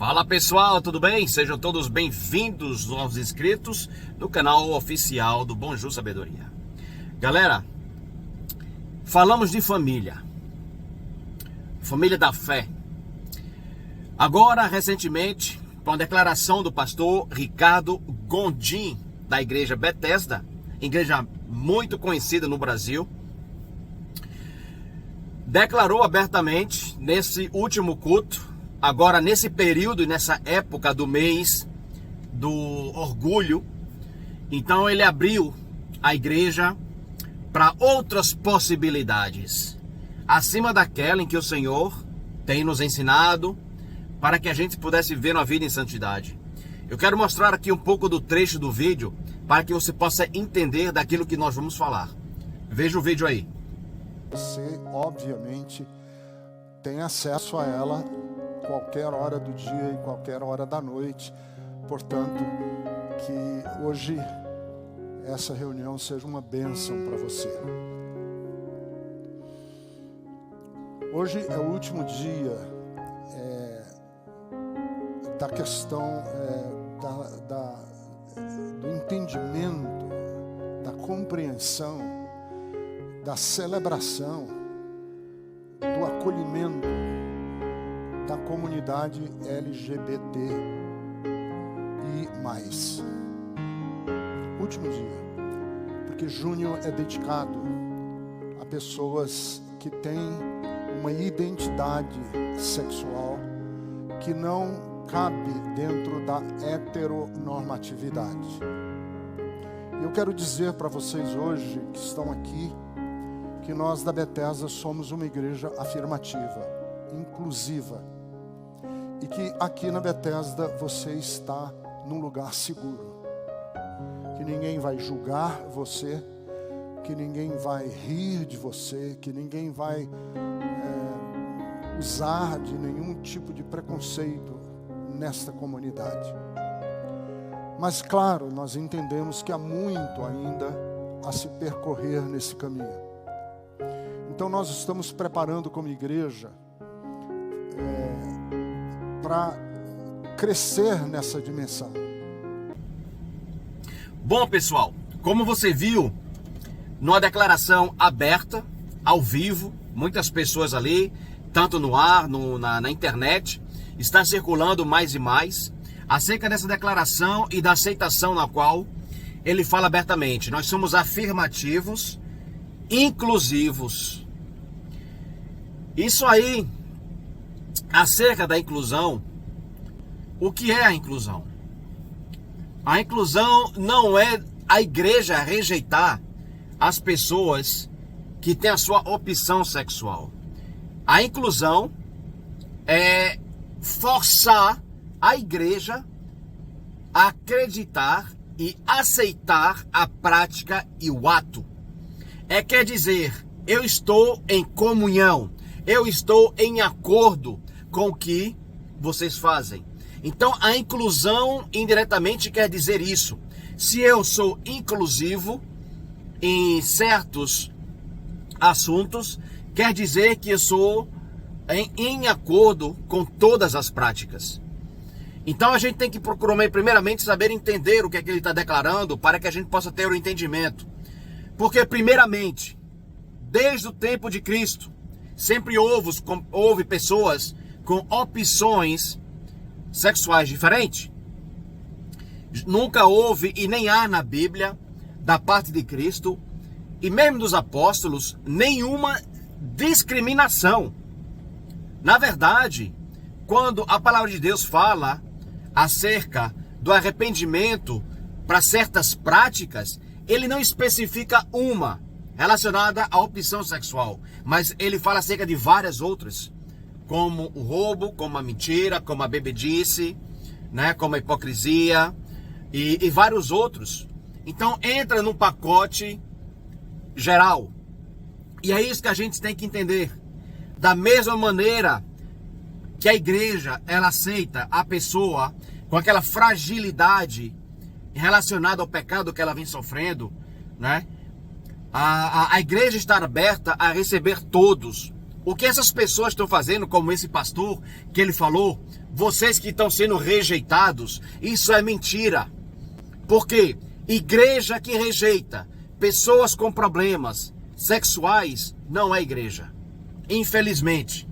Fala pessoal, tudo bem? Sejam todos bem-vindos, novos inscritos no canal oficial do Bom Ju Sabedoria. Galera, falamos de família da fé. Agora, recentemente, com a declaração do pastor Ricardo Gondim, da igreja Bethesda, igreja muito conhecida no Brasil, declarou abertamente nesse último culto, agora nesse período e nessa época do mês do orgulho, então ele abriu a igreja para outras possibilidades, acima daquela em que o Senhor tem nos ensinado, para que a gente pudesse viver uma vida em santidade. Eu quero mostrar aqui um pouco do trecho do vídeo, para que você possa entender daquilo que nós vamos falar. Veja o vídeo aí. Você, obviamente, tem acesso a ela qualquer hora do dia e qualquer hora da noite. Portanto, que hoje essa reunião seja uma bênção para você. Hoje é o último dia da questão do entendimento, da compreensão, da celebração, do acolhimento da comunidade LGBT e mais. Último dia, porque junho é dedicado a pessoas que têm uma identidade sexual que não cabe dentro da heteronormatividade. Eu quero dizer para vocês hoje que estão aqui, que nós da Bethesda somos uma igreja afirmativa, inclusiva, e que aqui na Bethesda você está num lugar seguro, que ninguém vai julgar você, que ninguém vai rir de você, que ninguém vai usar de nenhum tipo de preconceito nesta comunidade. Mas claro, nós entendemos que há muito ainda a se percorrer nesse caminho. Então nós estamos preparando como igreja para crescer nessa dimensão. Bom pessoal, como você viu, numa declaração aberta, ao vivo, muitas pessoas ali, tanto no ar, na internet, está circulando mais e mais, acerca dessa declaração e da aceitação na qual ele fala abertamente. Nós somos afirmativos, inclusivos. Isso aí, acerca da inclusão, o que é a inclusão? A inclusão não é a igreja rejeitar as pessoas que têm a sua opção sexual. A inclusão é forçar a igreja a acreditar e aceitar a prática e o ato. Quer dizer, eu estou em comunhão, eu estou em acordo com o que vocês fazem. Então a inclusão indiretamente quer dizer isso. Se eu sou inclusivo em certos assuntos, quer dizer que eu sou em acordo com todas as práticas. Então a gente tem que procurar primeiramente saber entender o que é que ele está declarando, para que a gente possa ter o entendimento. Porque primeiramente, desde o tempo de Cristo, sempre houve pessoas com opções sexuais diferentes. Nunca houve e nem há na Bíblia, da parte de Cristo e mesmo dos apóstolos, nenhuma discriminação. Na verdade, quando a palavra de Deus fala acerca do arrependimento para certas práticas, ele não especifica uma relacionada à opção sexual, mas ele fala acerca de várias outras, como o roubo, como a mentira, como a bebedice, né, como a hipocrisia e vários outros. Então entra num pacote geral. E é isso que a gente tem que entender. Da mesma maneira que a igreja, ela aceita a pessoa com aquela fragilidade relacionada ao pecado que ela vem sofrendo, né? A igreja está aberta a receber todos, O que essas pessoas estão fazendo, como esse pastor que ele falou, vocês que estão sendo rejeitados, isso é mentira. Porque igreja que rejeita pessoas com problemas sexuais não é igreja. Infelizmente.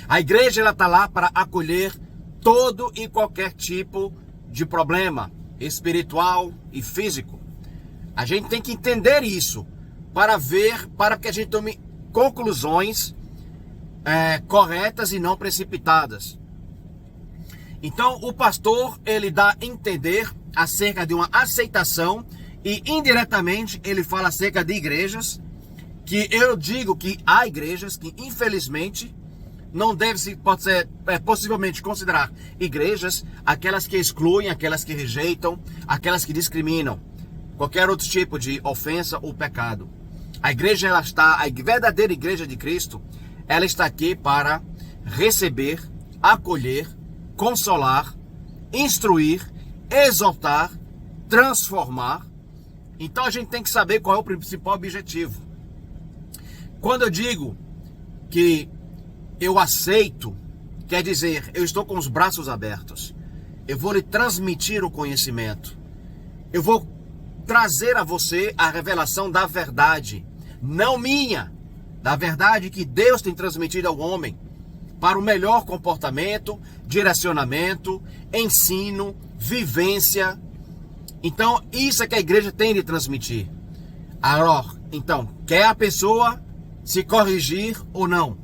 A igreja ela está lá para acolher todo e qualquer tipo de problema espiritual e físico. A gente tem que entender isso para que a gente tome conclusões corretas e não precipitadas. Então o pastor ele dá a entender acerca de uma aceitação e indiretamente ele fala acerca de igrejas que eu digo que há igrejas que infelizmente não deve-se possivelmente considerar igrejas aquelas que excluem, aquelas que rejeitam, aquelas que discriminam qualquer outro tipo de ofensa ou pecado. A verdadeira igreja de Cristo, ela está aqui para receber, acolher, consolar, instruir, exortar, transformar. Então a gente tem que saber qual é o principal objetivo. Quando eu digo que eu aceito, quer dizer, eu estou com os braços abertos. Eu vou lhe transmitir o conhecimento. Eu vou trazer a você a revelação da verdade, não minha, da verdade que Deus tem transmitido ao homem, para o melhor comportamento, direcionamento, ensino, vivência. Então, isso é que a igreja tem de transmitir. Então, quer a pessoa se corrigir ou não?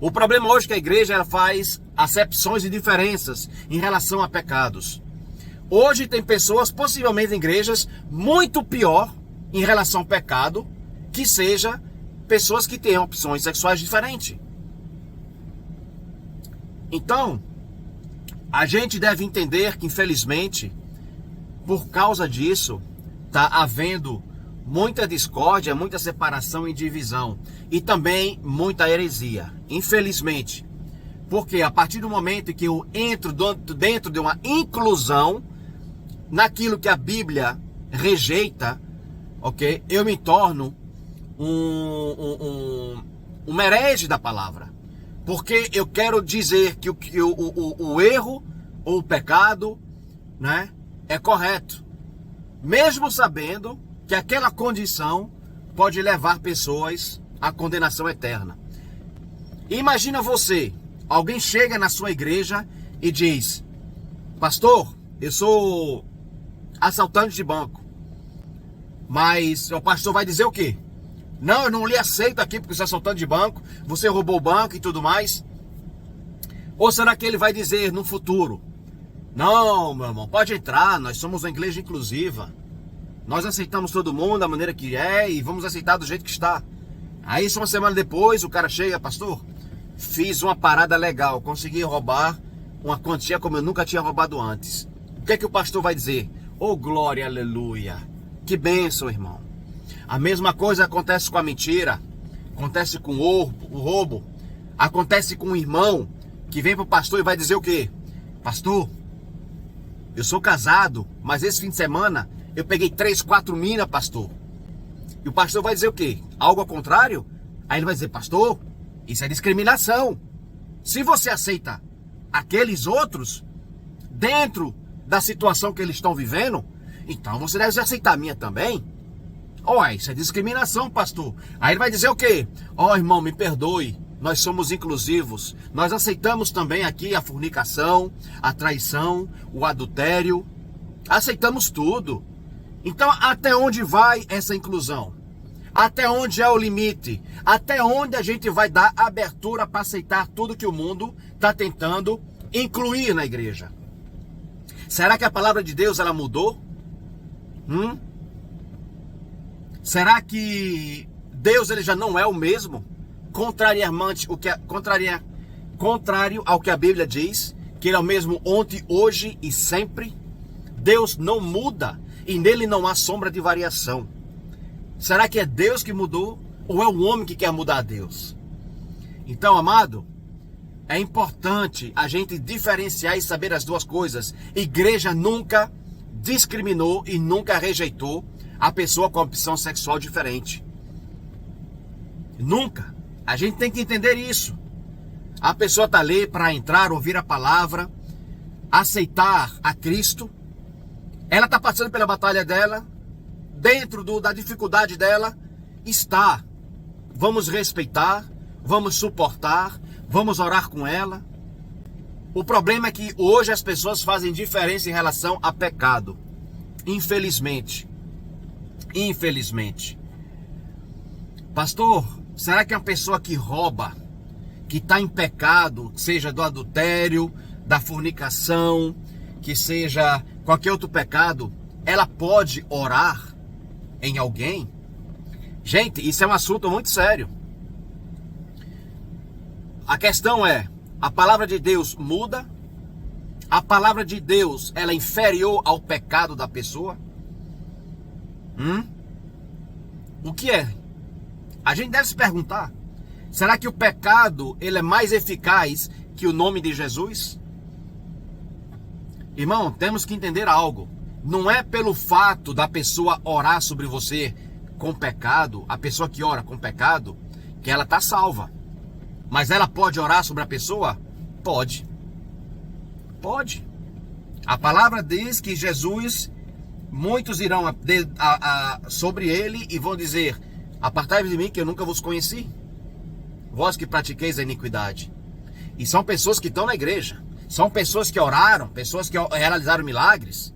O problema hoje é que a igreja ela faz acepções e diferenças em relação a pecados. Hoje tem pessoas, possivelmente em igrejas, muito pior em relação ao pecado, que seja pessoas que têm opções sexuais diferentes. Então, a gente deve entender que, infelizmente, por causa disso, está havendo muita discórdia, muita separação e divisão. E também muita heresia, infelizmente. Porque a partir do momento em que eu entro dentro de uma inclusão, naquilo que a Bíblia rejeita, ok? Eu me torno um herege da palavra. Porque eu quero dizer que o erro ou o pecado, né, é correto. Mesmo sabendo que aquela condição pode levar pessoas à condenação eterna. Imagina você, alguém chega na sua igreja e diz: pastor, eu sou assaltante de banco. Mas o pastor vai dizer o quê? Não, eu não lhe aceito aqui porque você é assaltante de banco, você roubou o banco e tudo mais. Ou será que ele vai dizer no futuro: não, meu irmão, pode entrar, nós somos uma igreja inclusiva. Nós aceitamos todo mundo da maneira que é e vamos aceitar do jeito que está. Aí, uma semana depois, o cara chega: pastor, fiz uma parada legal, consegui roubar uma quantia como eu nunca tinha roubado antes. O que é que o pastor vai dizer? Oh, glória, aleluia. Que bênção, irmão. A mesma coisa acontece com a mentira, acontece com o roubo, acontece com um irmão que vem para o pastor e vai dizer o quê? Pastor, eu sou casado, mas esse fim de semana eu peguei 3, 4 minas, pastor. E o pastor vai dizer o quê? Algo ao contrário? Aí ele vai dizer: pastor, isso é discriminação. Se você aceita aqueles outros dentro da situação que eles estão vivendo, então você deve aceitar a minha também. Olha, isso é discriminação, pastor. Aí ele vai dizer o quê? Ó, irmão, me perdoe, nós somos inclusivos. Nós aceitamos também aqui a fornicação, a traição, o adultério. Aceitamos tudo. Então, até onde vai essa inclusão? Até onde é o limite? Até onde a gente vai dar abertura para aceitar tudo que o mundo está tentando incluir na igreja? Será que a palavra de Deus ela mudou? Será que Deus ele já não é o mesmo? Contrário ao que a Bíblia diz, que ele é o mesmo ontem, hoje e sempre. Deus não muda e nele não há sombra de variação. Será que é Deus que mudou ou é o homem que quer mudar a Deus? Então, amado, é importante a gente diferenciar e saber as duas coisas. Igreja nunca discriminou e nunca rejeitou a pessoa com opção sexual diferente. Nunca. A gente tem que entender isso. A pessoa está ali para entrar, ouvir a palavra, aceitar a Cristo. Ela está passando pela batalha dela, dentro da dificuldade dela, está. Vamos respeitar, vamos suportar, vamos orar com ela. O problema é que hoje as pessoas fazem diferença em relação a pecado. Infelizmente. Infelizmente. Pastor, será que uma pessoa que rouba, que está em pecado, seja do adultério, da fornicação, que seja qualquer outro pecado, ela pode orar em alguém? Gente, isso é um assunto muito sério. A questão é, a palavra de Deus muda? A palavra de Deus, ela é inferior ao pecado da pessoa? O que é? A gente deve se perguntar, será que o pecado, ele é mais eficaz que o nome de Jesus? Irmão, temos que entender algo. Não é pelo fato da pessoa orar sobre você com pecado, a pessoa que ora com pecado, que ela está salva. Mas ela pode orar sobre a pessoa? Pode. Pode. A palavra diz que Jesus, muitos irão sobre ele e vão dizer: apartai-vos de mim que eu nunca vos conheci, vós que pratiqueis a iniquidade. E são pessoas que estão na igreja, são pessoas que oraram, pessoas que realizaram milagres.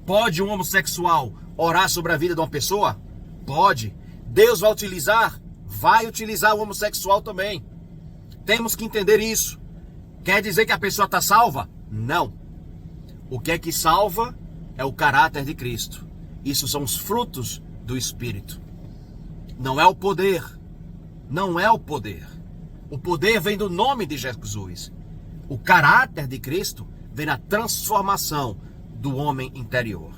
Pode um homossexual orar sobre a vida de uma pessoa? Pode. Deus vai utilizar o homossexual também. Temos que entender isso. Quer dizer que a pessoa está salva? Não. O que é que salva é o caráter de Cristo. Isso são os frutos do Espírito. Não é o poder. Não é o poder. O poder vem do nome de Jesus. O caráter de Cristo vem na transformação do homem interior.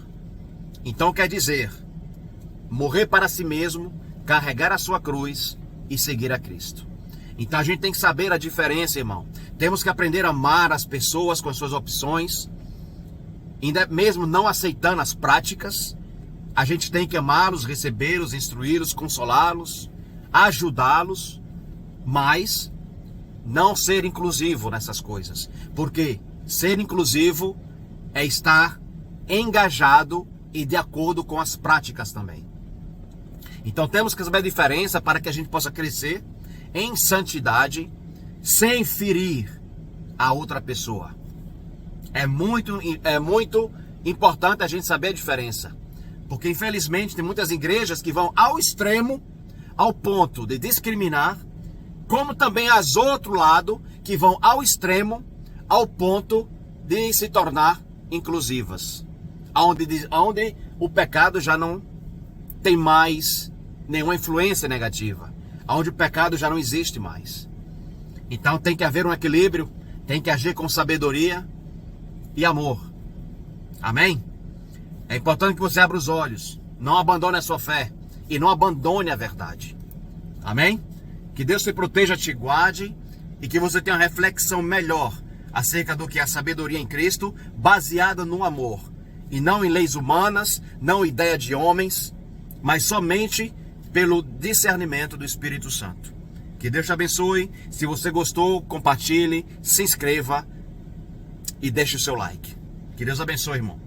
Então quer dizer, morrer para si mesmo, carregar a sua cruz e seguir a Cristo. Então a gente tem que saber a diferença, irmão. Temos que aprender a amar as pessoas com as suas opções, ainda mesmo não aceitando as práticas. A gente tem que amá-los, recebê-los, instruí-los, consolá-los, ajudá-los, mas não ser inclusivo nessas coisas. Porque ser inclusivo é estar engajado e de acordo com as práticas também. Então temos que saber a diferença para que a gente possa crescer em santidade, sem ferir a outra pessoa. É muito importante a gente saber a diferença. Porque infelizmente tem muitas igrejas que vão ao extremo, ao ponto de discriminar, como também as outro lado que vão ao extremo, ao ponto de se tornar inclusivas. Onde o pecado já não tem mais nenhuma influência negativa. Onde o pecado já não existe mais. Então tem que haver um equilíbrio, tem que agir com sabedoria e amor. Amém? É importante que você abra os olhos, não abandone a sua fé e não abandone a verdade. Amém? Que Deus te proteja, te guarde e que você tenha uma reflexão melhor acerca do que é a sabedoria em Cristo, baseada no amor e não em leis humanas, não em ideia de homens, mas somente pelo discernimento do Espírito Santo. Que Deus te abençoe. Se você gostou, compartilhe, se inscreva e deixe o seu like. Que Deus abençoe, irmão.